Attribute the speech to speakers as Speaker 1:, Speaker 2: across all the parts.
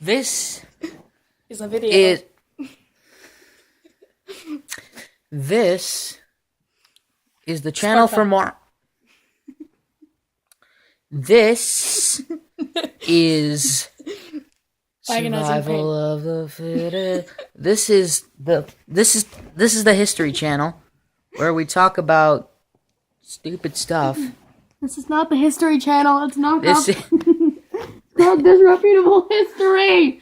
Speaker 1: This
Speaker 2: Is a video.
Speaker 1: is this is the channel for more. This is survival of the fittest. This is the History Channel, where we talk about stupid stuff.
Speaker 2: This is not the History Channel. It's not.
Speaker 1: This is,
Speaker 2: Not disreputable history.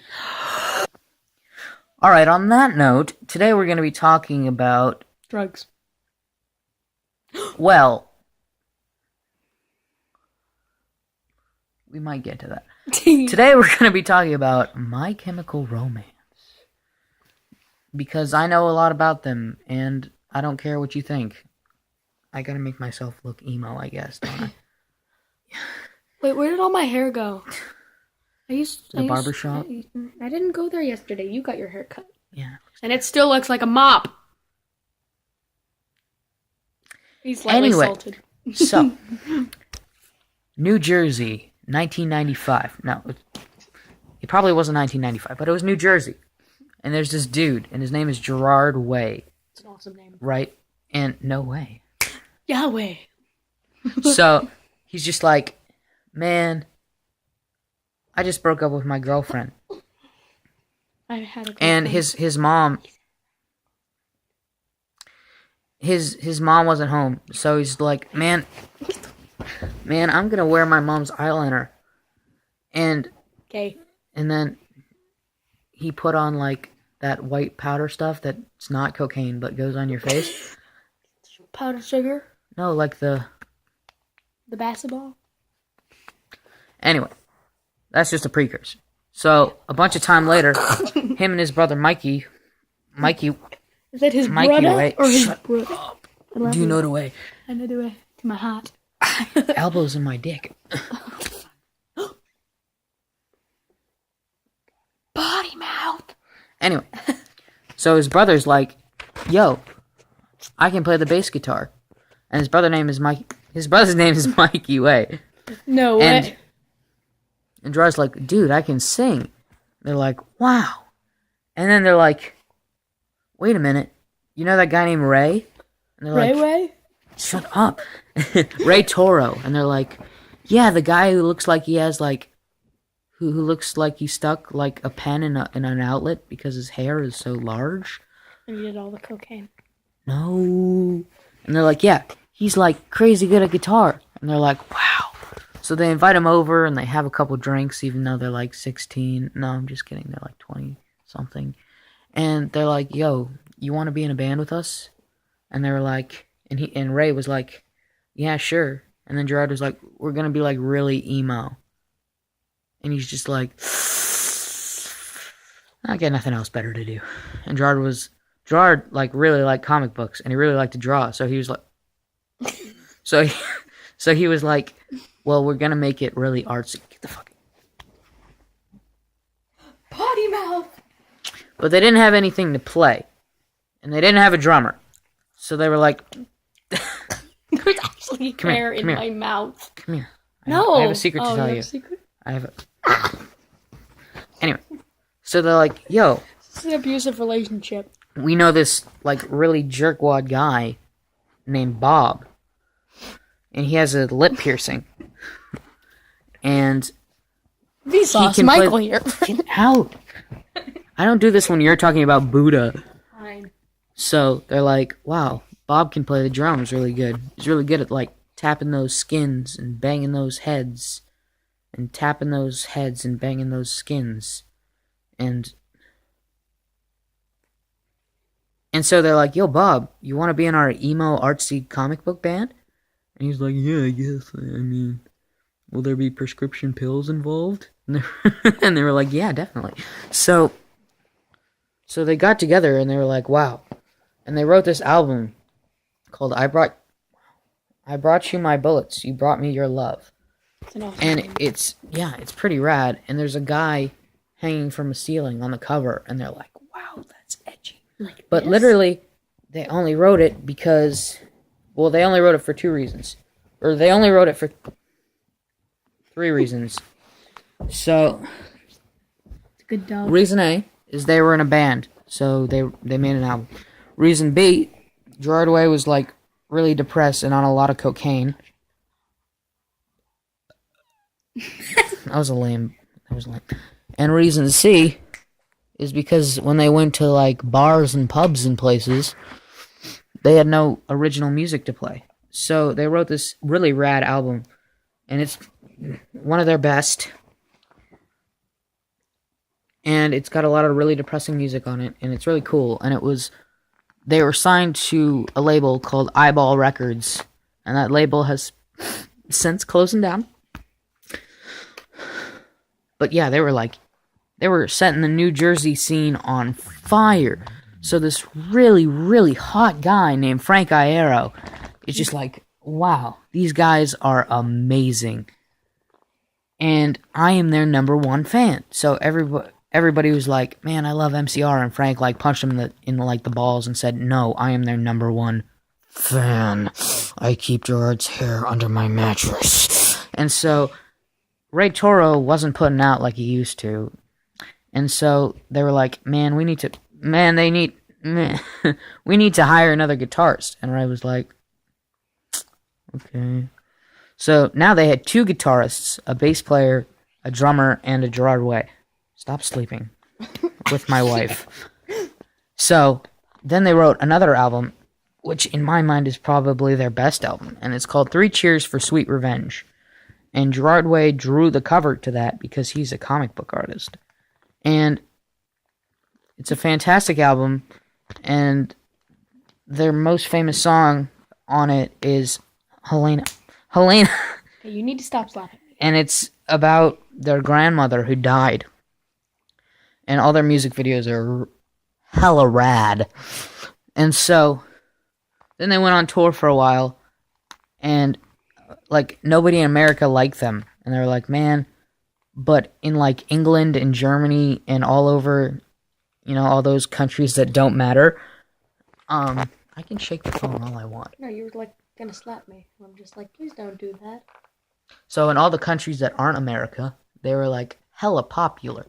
Speaker 1: all right. On that note, today we're going to be talking about
Speaker 2: Drugs.
Speaker 1: well. We might get to that. Today we're going to be talking about My Chemical Romance. Because I know a lot about them, and I don't care what you think. I gotta make myself look emo, I guess, don't I?
Speaker 2: Wait, where did all my hair go?
Speaker 1: The barber shop?
Speaker 2: I didn't go there yesterday. You got your hair cut.
Speaker 1: Yeah.
Speaker 2: And it still looks like a mop. He's lightly salted.
Speaker 1: So, New Jersey, 1995. No, it probably wasn't 1995, but it was New Jersey. And there's this dude, and his name is Gerard Way.
Speaker 2: It's an awesome name.
Speaker 1: Right? And no way.
Speaker 2: Yahweh.
Speaker 1: So, he's just like, man, I just broke up with my girlfriend.
Speaker 2: I had a girlfriend.
Speaker 1: And his mom... His mom wasn't home, so he's like, man, I'm gonna wear my mom's eyeliner. And then he put on, like, that white powder stuff that's not cocaine, but goes on your face.
Speaker 2: Powdered sugar?
Speaker 1: No, like the
Speaker 2: basketball?
Speaker 1: Anyway, that's just a precursor. So, a bunch of time later, him and his brother Mikey...
Speaker 2: Is that his
Speaker 1: Mikey
Speaker 2: brother
Speaker 1: Way.
Speaker 2: or his
Speaker 1: Shut
Speaker 2: brother?
Speaker 1: up. Do you know the way?
Speaker 2: I know the way to my heart.
Speaker 1: Elbows in my dick.
Speaker 2: Body mouth.
Speaker 1: Anyway, so his brother's like, yo, I can play the bass guitar. And his brother's name is Mikey Way.
Speaker 2: No way.
Speaker 1: And Gerard's like, dude, I can sing. They're like, wow. And then they're like, wait a minute. You know that guy named Ray? And they're like,
Speaker 2: Way?
Speaker 1: shut up. Ray Toro. And they're like, yeah, the guy who looks like he has, like, who looks like he stuck, like, a pen in an outlet because his hair is so large.
Speaker 2: And he did all the cocaine.
Speaker 1: No. And they're like, yeah, he's, like, crazy good at guitar. And they're like, wow. So they invite him over, and they have a couple drinks, even though they're, like, 16. No, I'm just kidding. They're, like, 20-something. And they're like, yo, you want to be in a band with us? And they were like, and Ray was like, yeah, sure. And then Gerard was like, we're going to be, like, really emo. And he's just like, I got nothing else better to do. And Gerard, like, really liked comic books, and he really liked to draw. So he was like, so he was like, well, we're going to make it really artsy. Get the fuck
Speaker 2: Potty mouth.
Speaker 1: But they didn't have anything to play. And they didn't have a drummer. So they were like...
Speaker 2: There's actually hair in my mouth.
Speaker 1: Come here.
Speaker 2: No.
Speaker 1: I have a secret to tell you. I have a... Anyway. So they're like, yo...
Speaker 2: This is an abusive relationship.
Speaker 1: We know this, like, really jerkwad guy named Bob. And he has a lip piercing. And...
Speaker 2: Vsauce, Michael here.
Speaker 1: Get out! I don't do this when you're talking about Buddha.
Speaker 2: Fine.
Speaker 1: So they're like, wow, Bob can play the drums really good. He's really good at, like, tapping those skins and banging those heads. And tapping those heads and banging those skins. And so they're like, yo, Bob, you want to be in our emo artsy comic book band? And he's like, yeah, I guess. I mean, will there be prescription pills involved? And they were like, yeah, definitely. So they got together and they were like, wow. And they wrote this album called I Brought You My Bullets, You Brought Me Your Love. And it's pretty rad. And there's a guy hanging from a ceiling on the cover, and they're like, wow, that's edgy. But literally, they only wrote it because, well, they only wrote it for 2 reasons. Or they only wrote it for 3 reasons. So,
Speaker 2: It's a good dog.
Speaker 1: Reason A is they were in a band, so they made an album. Reason B, Gerard Way was like really depressed and on a lot of cocaine. That was lame. And reason C is because when they went to like bars and pubs and places, they had no original music to play. So they wrote this really rad album, and it's one of their best. And it's got a lot of really depressing music on it, and it's really cool. And they were signed to a label called Eyeball Records, and that label has since closing down. But yeah, they were setting the New Jersey scene on fire. So this really, really hot guy named Frank Iero is just like, wow, these guys are amazing. And I am their number one fan. So everybody was like, man, I love MCR. And Frank like punched him in the balls and said, no, I am their number one fan. I keep Gerard's hair under my mattress. And so Ray Toro wasn't putting out like he used to. And so they were like, we need to hire another guitarist. And Ray was like, okay. So now they had 2 guitarists, a bass player, a drummer, and a Gerard Way. Stop sleeping with my wife. So then they wrote another album, which in my mind is probably their best album. And it's called 3 Cheers for Sweet Revenge. And Gerard Way drew the cover to that because he's a comic book artist. And it's a fantastic album, and their most famous song on it is Helena.
Speaker 2: Hey, you need to stop slapping.
Speaker 1: And it's about their grandmother who died. And all their music videos are hella rad. And so then they went on tour for a while, and like nobody in America liked them. And they were like, man, but in like England and Germany and all over, all those countries that don't matter, I can shake the phone all I want.
Speaker 2: No, you were like gonna slap me. I'm just like, please don't do that.
Speaker 1: So in all the countries that aren't America, they were like hella popular.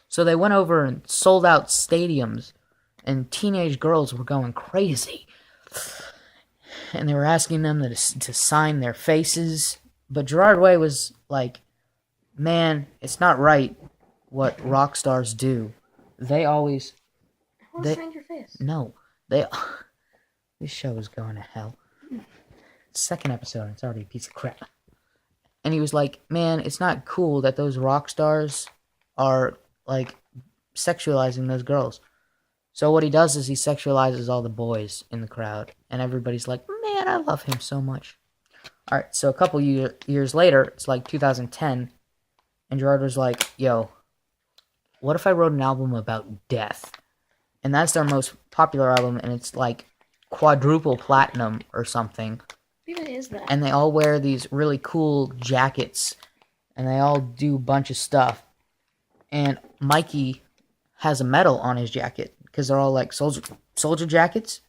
Speaker 1: So they went over and sold out stadiums, and teenage girls were going crazy. And they were asking them to sign their faces. But Gerard Way was like, man, it's not right what rock stars do. They always...
Speaker 2: I want to sign your face.
Speaker 1: No. This show is going to hell. Second episode, and it's already a piece of crap. And he was like, man, it's not cool that those rock stars are, like, sexualizing those girls. So what he does is he sexualizes all the boys in the crowd. And everybody's like, man, I love him so much. Alright, so a couple years later, it's like 2010, and Gerard was like, yo, what if I wrote an album about death? And that's their most popular album, and it's like quadruple platinum or something.
Speaker 2: What is that?
Speaker 1: And they all wear these really cool jackets, and they all do a bunch of stuff. And Mikey has a medal on his jacket, because they're all like soldier jackets.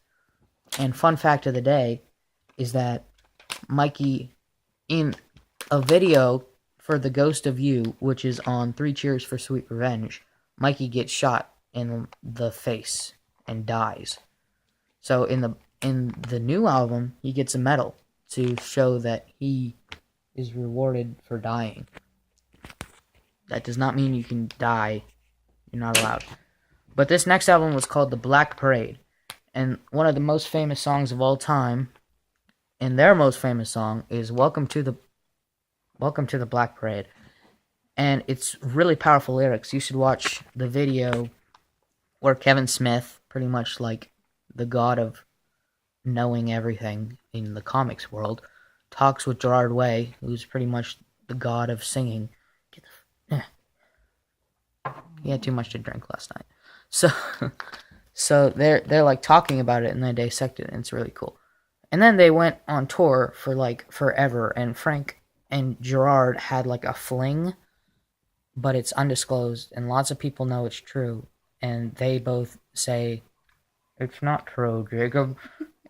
Speaker 1: And fun fact of the day is that Mikey, in a video for The Ghost of You, which is on 3 Cheers for Sweet Revenge, Mikey gets shot in the face and dies. So in the new album, he gets a medal to show that he is rewarded for dying. That does not mean you can die. You're not allowed. But this next album was called The Black Parade. And one of the most famous songs of all time, and their most famous song, is Welcome to the Black Parade. And it's really powerful lyrics. You should watch the video where Kevin Smith, pretty much like the god of knowing everything in the comics world, talks with Gerard Way, who's pretty much the god of singing. He had too much to drink last night. So they're like talking about it and they dissect it, and it's really cool. And then they went on tour for like forever, and Frank and Gerard had like a fling, but it's undisclosed, and lots of people know it's true, and they both say, it's not true, Jacob.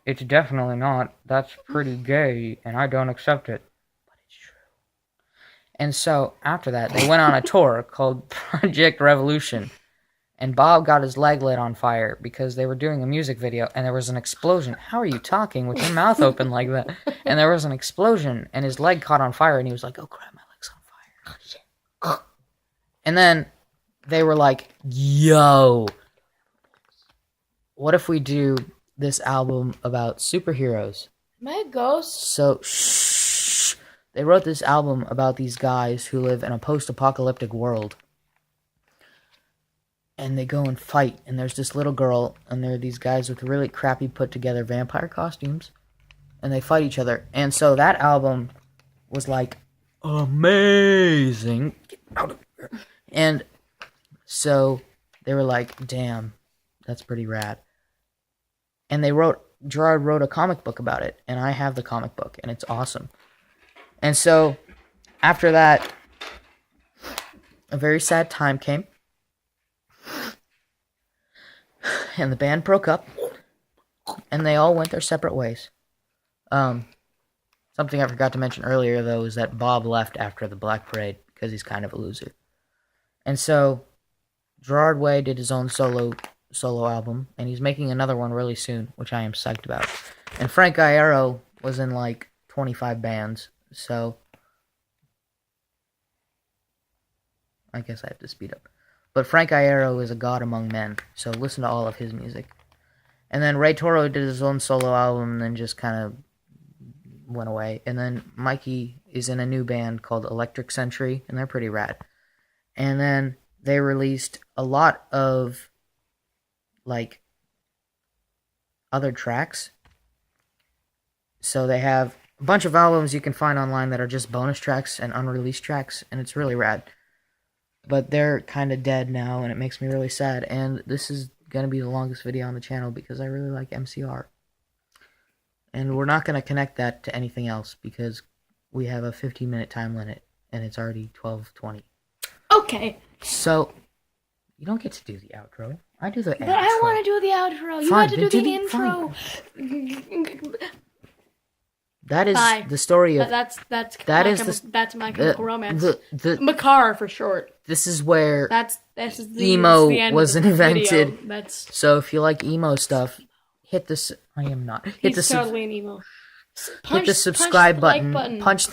Speaker 1: It's definitely not. That's pretty gay, and I don't accept it. But it's true. And so after that, they went on a tour called Project Revolution. And Bob got his leg lit on fire because they were doing a music video and there was an explosion. How are you talking with your mouth open like that? And there was an explosion and his leg caught on fire and he was like, oh crap, my leg's on fire. Oh shit. And then they were like, yo, what if we do this album about superheroes?
Speaker 2: Am I a ghost?
Speaker 1: So, shh. They wrote this album about these guys who live in a post-apocalyptic world. And they go and fight, and there's this little girl, and there are these guys with really crappy put-together vampire costumes, and they fight each other. And so that album was, like, amazing. Get out of here. And so they were like, damn, that's pretty rad. And Gerard wrote a comic book about it, and I have the comic book, and it's awesome. And so, after that, a very sad time came. And the band broke up. And they all went their separate ways. Something I forgot to mention earlier, though, is that Bob left after the Black Parade, because he's kind of a loser. And so, Gerard Way did his own solo album, and he's making another one really soon, which I am psyched about. And Frank Iero was in, like, 25 bands, so I guess I have to speed up. But Frank Iero is a god among men, so listen to all of his music. And then Ray Toro did his own solo album and then just kind of went away. And then Mikey is in a new band called Electric Century, and they're pretty rad. And then they released a lot of, like, other tracks. So they have a bunch of albums you can find online that are just bonus tracks and unreleased tracks, and it's really rad. But they're kind of dead now, and it makes me really sad. And this is going to be the longest video on the channel because I really like MCR. And we're not going to connect that to anything else because we have a 15-minute time limit, and it's already 12:20.
Speaker 2: Okay.
Speaker 1: So, you don't get to do the outro. I do the outro.
Speaker 2: But I want to do the outro. You
Speaker 1: Fine,
Speaker 2: have to do
Speaker 1: then
Speaker 2: the intro.
Speaker 1: That is
Speaker 2: Bye.
Speaker 1: the story of...
Speaker 2: That's My Chemical Romance. Makar for short.
Speaker 1: This is where
Speaker 2: This is
Speaker 1: emo
Speaker 2: the end
Speaker 1: was
Speaker 2: of the
Speaker 1: invented.
Speaker 2: Video.
Speaker 1: So if you like emo stuff, hit this. I am not.
Speaker 2: He's totally an emo.
Speaker 1: Hit the subscribe button. Punch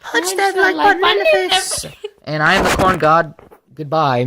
Speaker 1: that like button in the face. And I am the Corn God. Goodbye.